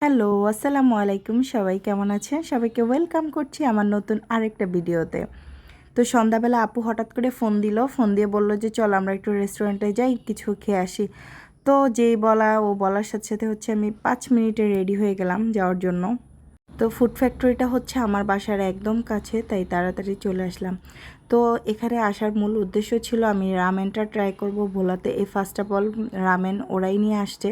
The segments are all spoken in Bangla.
হ্যালো, আসসালামু আলাইকুম। সবাই কেমন আছেন? সবাইকে ওয়েলকাম করছি আমার নতুন আরেকটা ভিডিওতে। তো সন্ধ্যাবেলা আপু হঠাৎ করে ফোন দিল। ফোন দিয়ে বলল যে, "চল আমরা একটু রেস্টুরেন্টে যাই, কিছু খেয়ে আসি।" তো যেই বলা ও বলার সাথে, সাথে হচ্ছে আমি ৫ মিনিটে রেডি হয়ে গেলাম যাওয়ার জন্য। তো ফুড ফ্যাক্টরিটা হচ্ছে আমার বাসার একদম কাছে, তাই তাড়াতাড়ি চলে আসলাম। তো এখানে আসার মূল উদ্দেশ্য ছিল আমি রামেনটা ট্রাই করব ভোলাতে। এই ফার্স্ট অফ অল রামেন ওরাই নিয়ে আসছে।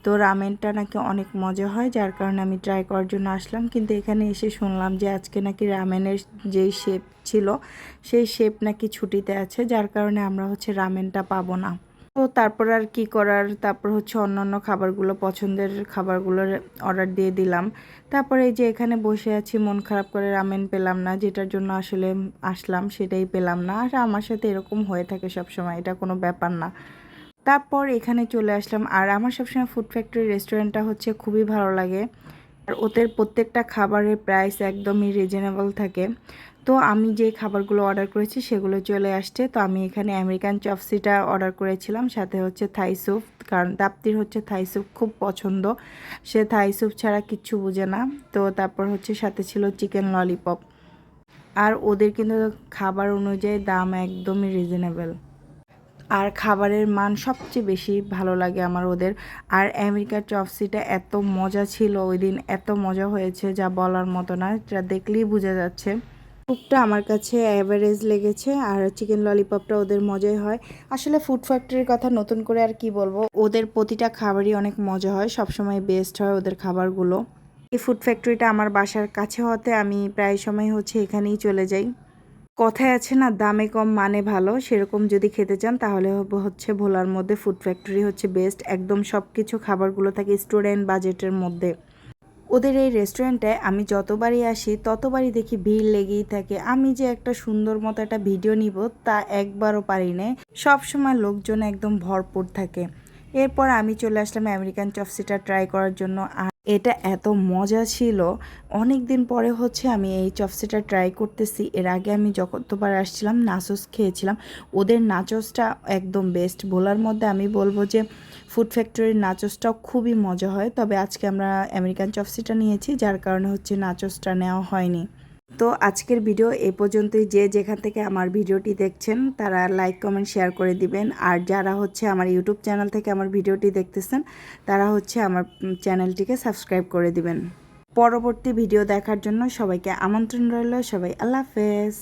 তো রামেনটা নাকি অনেক মজা হয়, যার কারণে আমি ট্রাই করার জন্য আসলাম। কিন্তু এখানে এসে শুনলাম যে আজকে নাকি রামেনের যেই শেপ ছিল সেই শেপ নাকি ছুটিতে আছে, যার কারণে আমরা হচ্ছে রামেনটা পাবো না। তো তারপর আর কি করার, তারপর হচ্ছে অন্যান্য খাবারগুলো, পছন্দের খাবারগুলোর অর্ডার দিয়ে দিলাম। তারপরে এই যে এখানে বসে আছি, মন খারাপ করে রামেন পেলাম না, যেটার জন্য আসলে আসলাম সেটাই পেলাম না। আর আমার সাথে এরকম হয়ে থাকে সব সময়, এটা কোনো ব্যাপার না। তারপর এখানে চলে আসলাম। আর আমার সবসময় ফুড ফ্যাক্টরি রেস্টুরেন্টটা হচ্ছে খুবই ভালো লাগে। আর ওদের প্রত্যেকটা খাবারের প্রাইস একদমই রিজনেবল থাকে। তো আমি যে খাবারগুলো অর্ডার করেছি সেগুলো চলে আসছে। তো আমি এখানে আমেরিকান চপসিটা অর্ডার করেছিলাম, সাথে হচ্ছে থাই স্যুপ, কারণ তাপ্তির হচ্ছে থাই স্যুপ খুব পছন্দ। সে থাই স্যুপ ছাড়া কিচ্ছু বুঝে না। তো তারপর হচ্ছে সাথে ছিল চিকেন ললিপপ। আর ওদের কিন্তু খাবার অনুযায়ী দাম একদমই রিজনেবল। আর খাবারের মান সবচেয়ে বেশি ভালো লাগে আমার ওদের। আর আমেরিকার চপসিটা এত মজা ছিল ওই দিন, এত মজা হয়েছে যা বলার মতো না, এটা দেখলেই বোঝা যাচ্ছে। স্যুপটা আমার কাছে অ্যাভারেজ লেগেছে, আর চিকেন ললিপপটা ওদের মজাই হয়। আসলে ফুড ফ্যাক্টরির কথা নতুন করে আর কি বলবো, ওদের প্রতিটা খাবারই অনেক মজা হয়, সবসময় বেস্ট হয় ওদের খাবারগুলো। এই ফুড ফ্যাক্টরিটা আমার বাসার কাছে হতে আমি প্রায় সময় হচ্ছে এখানেই চলে যাই। কথায় আছে না, দামে কম মানে ভালো, সেরকম যদি খেতে চান তাহলে হচ্ছে ভোলার মধ্যে ফুড ফ্যাক্টরি হচ্ছে বেস্ট। একদম সব কিছু খাবারগুলো থাকে স্টুডেন্ট বাজেটের মধ্যে। ওদের এই রেস্টুরেন্টে আমি যতবারই আসি ততবারই দেখি ভিড় লেগেই থাকে। আমি যে একটা সুন্দর মতো একটা ভিডিও নিব তা একবারও পারি না, সব সময় লোকজন একদম ভরপুর থাকে। এরপর আমি চলে আসলাম আমেরিকান চপসিটা ট্রাই করার জন্য। আর এটা এত মজা ছিল, অনেক দিন পরে হচ্ছে আমি এই চপসিটা ট্রাই করতেছি। এর আগে আমি যতবার আসছিলাম নাচোস খেয়েছিলাম, ওদের নাচোসটা একদম বেস্ট। ভোলার মধ্যে আমি বলবো যে ফুড ফ্যাক্টরির নাচোসটাও খুবই মজা হয়, তবে আজকে আমরা আমেরিকান চপসিটা নিয়েছি, যার কারণে হচ্ছে নাচোসটা নেওয়া হয়নি। তো আজকের ভিডিও এ পর্যন্তই। যে যেখান থেকে আমার ভিডিওটি দেখছেন তারা লাইক কমেন্ট শেয়ার করে দিবেন। আর যারা হচ্ছে আমার ইউটিউব চ্যানেল থেকে আমার ভিডিওটি দেখতেছেন তারা হচ্ছে আমার চ্যানেলটিকে সাবস্ক্রাইব করে দিবেন। পরবর্তী ভিডিও দেখার জন্য সবাইকে আমন্ত্রণ রইল। সবাই আল্লাহ হাফেজ।